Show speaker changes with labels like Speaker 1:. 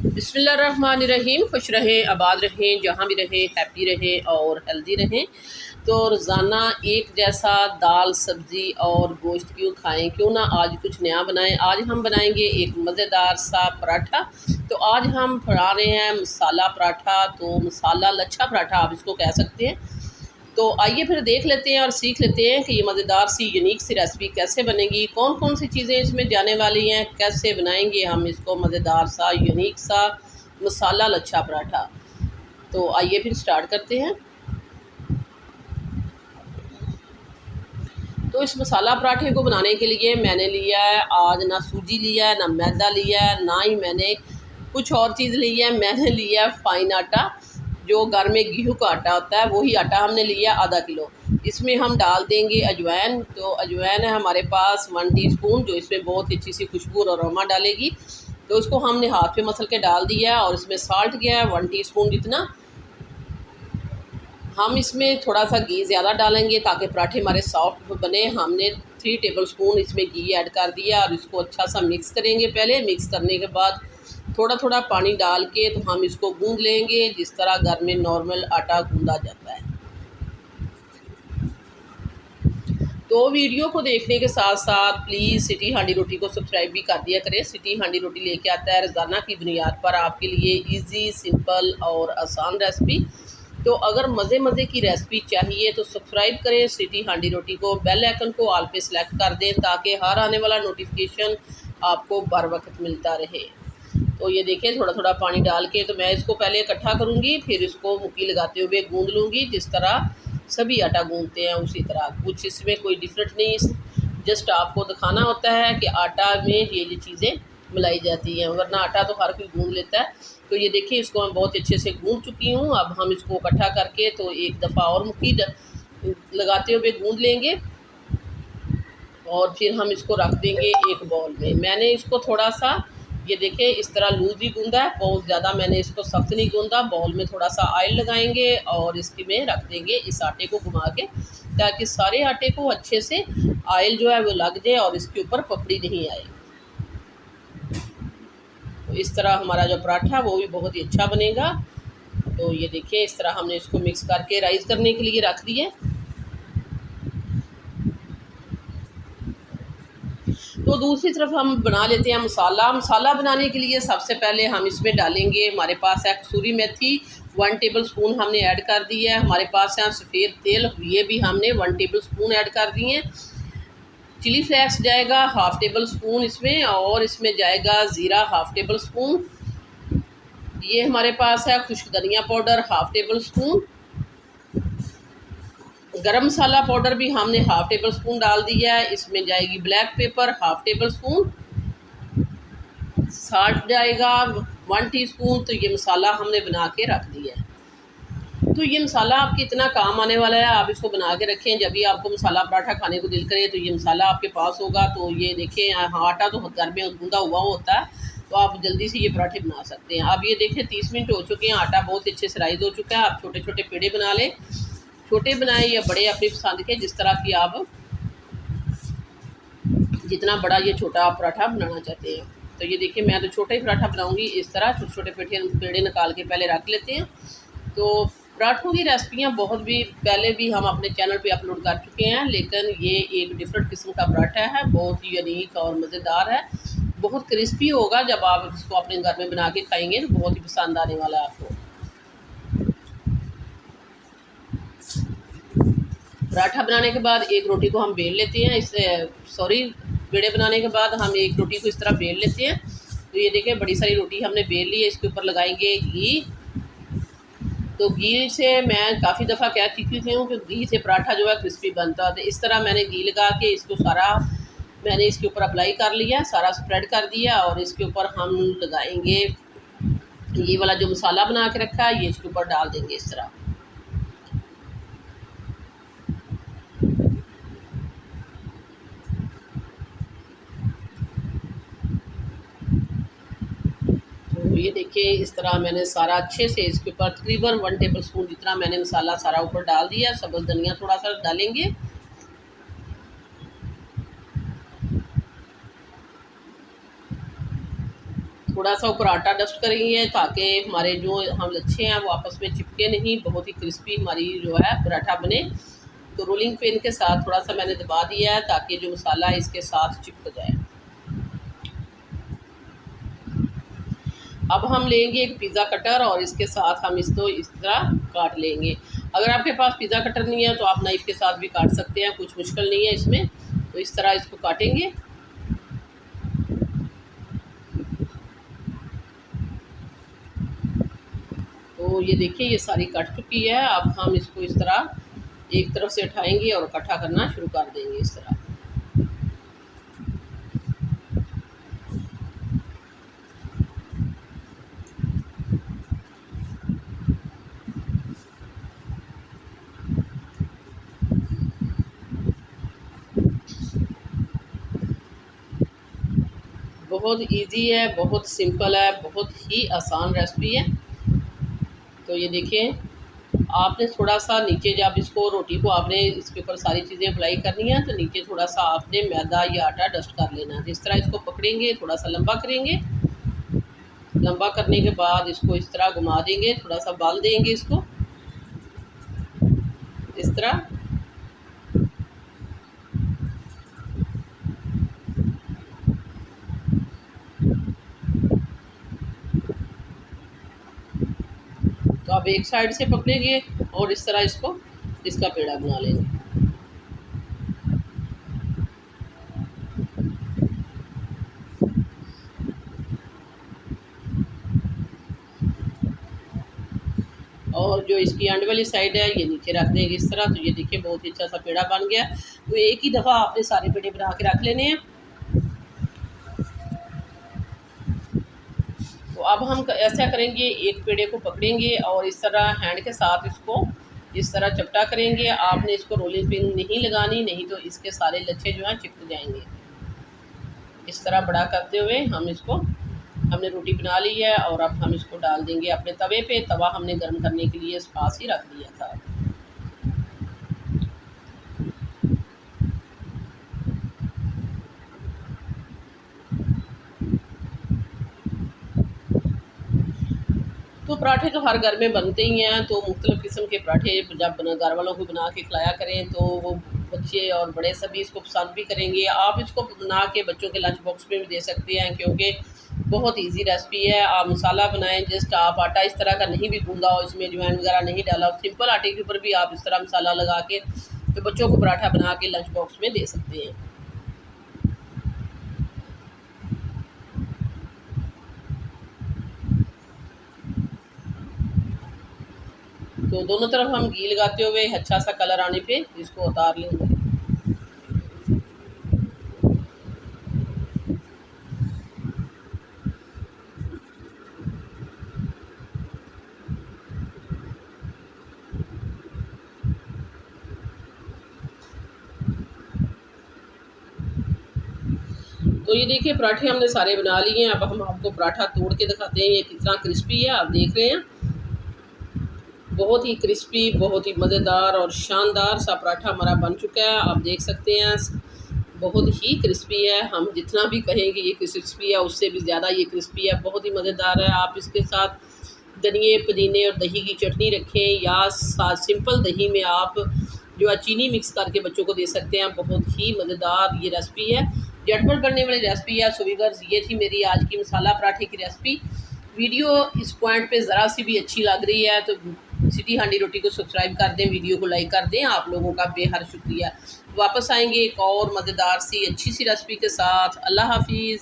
Speaker 1: बिस्मिल्लाहिर्रहमानिर्रहीम। खुश रहें, आबाद रहें, जहाँ भी रहें हैप्पी रहें और हेल्दी रहें। तो रोज़ाना एक जैसा दाल सब्ज़ी और गोश्त क्यों खाएं, क्यों ना आज कुछ नया बनाएं। आज हम बनाएंगे एक मज़ेदार सा पराठा। तो आज हम बना रहे हैं मसाला पराठा, तो मसाला लच्छा पराठा आप इसको कह सकते हैं। तो आइए फिर देख लेते हैं और सीख लेते हैं कि ये मज़ेदार सी यूनिक सी रेसिपी कैसे बनेगी, कौन कौन सी चीज़ें इसमें जाने वाली हैं, कैसे बनाएंगे हम इसको मज़ेदार सा यूनिक सा मसाला लच्छा पराठा। तो आइए फिर स्टार्ट करते हैं। तो इस मसाला पराठे को बनाने के लिए मैंने लिया है आज ना सूजी लिया है, ना मैदा लिया है, ना ही मैंने कुछ और चीज़ ली है। मैंने लिया है फ़ाइन आटा, जो घर में गेहूं का आटा होता है, वही आटा हमने लिया आधा किलो। इसमें हम डाल देंगे अजवाइन। तो अजवाइन है हमारे पास 1 टीस्पून, जो इसमें बहुत ही अच्छी सी खुशबू और अरोमा डालेगी। तो इसको हमने हाथ पे मसल के डाल दिया है। और इसमें साल्ट गया है 1 टीस्पून जितना। हम इसमें थोड़ा सा घी ज़्यादा डालेंगे ताकि पराठे हमारे सॉफ्ट बने। हमने 3 टेबलस्पून इसमें घी ऐड कर दिया और इसको अच्छा सा मिक्स करेंगे। पहले मिक्स करने के बाद थोड़ा थोड़ा पानी डाल के तो हम इसको गूंद लेंगे, जिस तरह घर में नॉर्मल आटा गूंदा जाता है। तो वीडियो को देखने के साथ साथ प्लीज़ सिटी हांडी रोटी को सब्सक्राइब भी कर दिया करें। सिटी हांडी रोटी लेके आता है रोज़ाना की बुनियाद पर आपके लिए इजी, सिंपल और आसान रेसिपी। तो अगर मज़े की रेसिपी चाहिए तो सब्सक्राइब करें सिटी हांडी रोटी को, बेल आइकन को ऑल पे सेलेक्ट कर दें ताकि हर आने वाला नोटिफिकेशन आपको बर वक्त मिलता रहे। तो ये देखिए थोड़ा थोड़ा पानी डाल के तो मैं इसको पहले इकट्ठा करूँगी, फिर इसको मुक्की लगाते हुए गूंद लूँगी। जिस तरह सभी आटा गूंदते हैं उसी तरह, कुछ इसमें कोई डिफरेंट नहीं। जस्ट आपको दिखाना होता है कि आटा में ये चीज़ें मिलाई जाती हैं, वरना आटा तो हर कोई गूंद लेता है। तो ये देखिए इसको मैं बहुत अच्छे से गूंद चुकी हूँ। अब हम इसको इकट्ठा करके तो एक दफ़ा और मुक्की लगाते हुए गूंद लेंगे और फिर हम इसको रख देंगे एक बाउल में। मैंने इसको थोड़ा सा ये देखिए इस तरह लूज ही गूंदा है, बहुत ज़्यादा मैंने इसको सख्त नहीं गूंदा। बाउल में थोड़ा सा ऑयल लगाएंगे और इसकी में रख देंगे इस आटे को घुमा के, ताकि सारे आटे को अच्छे से ऑयल जो है वो लग जाए और इसके ऊपर पपड़ी नहीं आए। तो इस तरह हमारा जो पराठा वो भी बहुत ही अच्छा बनेगा। तो ये देखिए इस तरह हमने इसको मिक्स करके राइस करने के लिए रख दिए। तो दूसरी तरफ हम बना लेते हैं मसाला। मसाला बनाने के लिए सबसे पहले हम इसमें डालेंगे, हमारे पास है कसूरी मेथी 1 टेबलस्पून हमने ऐड कर दी है। हमारे पास है सफ़ेद तेल, ये भी हमने 1 टेबलस्पून ऐड कर दिए हैं। चिली फ्लेक्स जाएगा 1/2 टेबलस्पून इसमें, और इसमें जाएगा ज़ीरा 1/2 टेबलस्पून। ये हमारे पास है खुश्क धनिया पाउडर 1/2 टेबलस्पून। गरम मसाला पाउडर भी हमने 1/2 टेबलस्पून डाल दिया है। इसमें जाएगी ब्लैक पेपर 1/2 टेबलस्पून। साल्ट जाएगा 1 टीस्पून। तो ये मसाला हमने बना के रख दिया है। तो ये मसाला आपके इतना काम आने वाला है, आप इसको बना के रखें। जब भी आपको मसाला पराठा खाने को दिल करे तो ये मसाला आपके पास होगा। तो ये देखें आटा तो घर में गूंदा हुआ होता है, तो आप जल्दी से ये पराठे बना सकते हैं। अब ये देखें 30 मिनट हो चुके हैं, आटा बहुत अच्छे से राइज हो चुका है। आप छोटे छोटे पेड़े बना लें, छोटे बनाएं या बड़े अपनी पसंद के, जिस तरह की आप जितना बड़ा ये छोटा आप पराठा बनाना चाहते हैं। तो ये देखिए मैं तो छोटा ही पराठा बनाऊंगी। इस तरह छोटे छोटे पेड़े निकाल के पहले रख लेते हैं। तो पराठों की रेसिपियाँ बहुत भी पहले भी हम अपने चैनल पे अपलोड कर चुके हैं, लेकिन ये एक डिफरेंट किस्म का पराठा है, बहुत ही यूनिक और मज़ेदार है। बहुत क्रिस्पी होगा, जब आप इसको अपने घर में बना के खाएंगे तो बहुत ही पसंद आने वाला है आपको। पराठा बनाने के बाद एक रोटी को हम बेल लेते हैं। पेड़े बनाने के बाद हम एक रोटी को इस तरह बेल लेते हैं। तो ये देखिए बड़ी सारी रोटी हमने बेल ली है। इसके ऊपर लगाएंगे घी। तो घी से मैं काफ़ी दफ़ा कह चुकी हूँ कि घी से पराठा जो है क्रिस्पी बनता है। तो इस तरह मैंने घी लगा के इसको सारा मैंने इसके ऊपर अप्लाई कर लिया, सारा स्प्रेड कर दिया। और इसके ऊपर हम लगाएंगे ये वाला जो मसाला बना के रखा है, ये इसके ऊपर डाल देंगे इस तरह। ये देखिए इस तरह मैंने सारा अच्छे से इसके ऊपर तकरीबन 1 टेबलस्पून जितना मैंने मसाला सारा ऊपर डाल दिया। सब्ज़ धनिया थोड़ा सा डालेंगे। थोड़ा सा ऊपर आटा डस्ट करेंगे ताकि हमारे जो हम लच्छे हैं वो आपस में चिपके नहीं, बहुत ही क्रिस्पी हमारी जो है पराठा बने। तो रोलिंग पिन के साथ थोड़ा सा मैंने दबा दिया है ताकि जो मसाला है इसके साथ चिपक जाए। अब हम लेंगे एक पिज़्ज़ा कटर और इसके साथ हम इसको इस तरह काट लेंगे। अगर आपके पास पिज़्ज़ा कटर नहीं है तो आप नाइफ़ के साथ भी काट सकते हैं, कुछ मुश्किल नहीं है इसमें। तो इस तरह इसको काटेंगे। तो ये देखिए ये सारी कट चुकी है। अब हम इसको इस तरह एक तरफ से उठाएंगे और इकट्ठा करना शुरू कर देंगे इस तरह। बहुत इजी है, बहुत सिंपल है, बहुत ही आसान रेसिपी है। तो ये देखिए आपने थोड़ा सा नीचे जब इसको रोटी को आपने इसके ऊपर सारी चीज़ें अप्लाई करनी है तो नीचे थोड़ा सा आपने मैदा या आटा डस्ट कर लेना है। इस तरह इसको पकड़ेंगे, थोड़ा सा लंबा करेंगे। लंबा करने के बाद इसको इस तरह घुमा देंगे, थोड़ा सा बाल देंगे इसको इस तरह। तो आप एक साइड से पकड़ेंगे और इस तरह इसको इसका पेड़ा बना लेंगे। और जो इसकी एंड वाली साइड है ये नीचे रख देंगे इस तरह। तो ये देखिए बहुत ही अच्छा सा पेड़ा बन गया। तो एक ही दफ़ा आपने सारे पेड़े बना के रख लेने हैं। तो अब हम ऐसा करेंगे, एक पेड़े को पकड़ेंगे और इस तरह हैंड के साथ इसको इस तरह चपटा करेंगे। आपने इसको रोलिंग पिन नहीं लगानी, नहीं तो इसके सारे लच्छे जो हैं चिपक जाएंगे। इस तरह बड़ा करते हुए हम इसको हमने रोटी बना ली है और अब हम इसको डाल देंगे अपने तवे पे। तवा हमने गर्म करने के लिए पास ही रख दिया था। तो पराठे तो हर घर में बनते ही हैं। तो मुख्तलिफ़ किस्म के पराठे जब घर वालों को बना के खिलाया करें तो वो बच्चे और बड़े सभी इसको पसंद भी करेंगे। आप इसको बना के बच्चों के लंच बॉक्स में भी दे सकते हैं क्योंकि बहुत इजी रेसिपी है। आप मसाला बनाएं, जस्ट आप आटा इस तरह का नहीं भी गूंदा हो, इसमें अजवाइन वगैरह नहीं डाला हो, सिंपल आटे के ऊपर भी आप इस तरह मसाला लगा के तो बच्चों को पराठा बना के लंच बॉक्स में दे सकते हैं। तो दोनों तरफ हम घी लगाते हुए अच्छा सा कलर आने पे इसको उतार लेंगे। तो ये देखिए पराठे हमने सारे बना लिए हैं। अब हम आपको पराठा तोड़ के दिखाते हैं ये कितना क्रिस्पी है। आप देख रहे हैं बहुत ही क्रिस्पी, बहुत ही मज़ेदार और शानदार सा पराठा हमारा बन चुका है। आप देख सकते हैं बहुत ही क्रिस्पी है। हम जितना भी कहेंगे ये क्रिस्पी है उससे भी ज़्यादा ये क्रिस्पी है, बहुत ही मज़ेदार है। आप इसके साथ धनिए, पुदीने और दही की चटनी रखें या सिंपल दही में आप जो है चीनी मिक्स करके बच्चों को दे सकते हैं। बहुत ही मज़ेदार ये रेसिपी है, झटपट बनने वाली रेसिपी है। सो व्यूअर्स ये थी मेरी आज की मसाला पराठे की रेसिपी। वीडियो इस पॉइंट पे ज़रा सी भी अच्छी लग रही है तो सिटी हांडी रोटी को सब्सक्राइब कर दें, वीडियो को लाइक कर दें। आप लोगों का बेहद शुक्रिया। वापस आएंगे एक और मज़ेदार सी अच्छी सी रेसिपी के साथ। अल्लाह हाफिज़।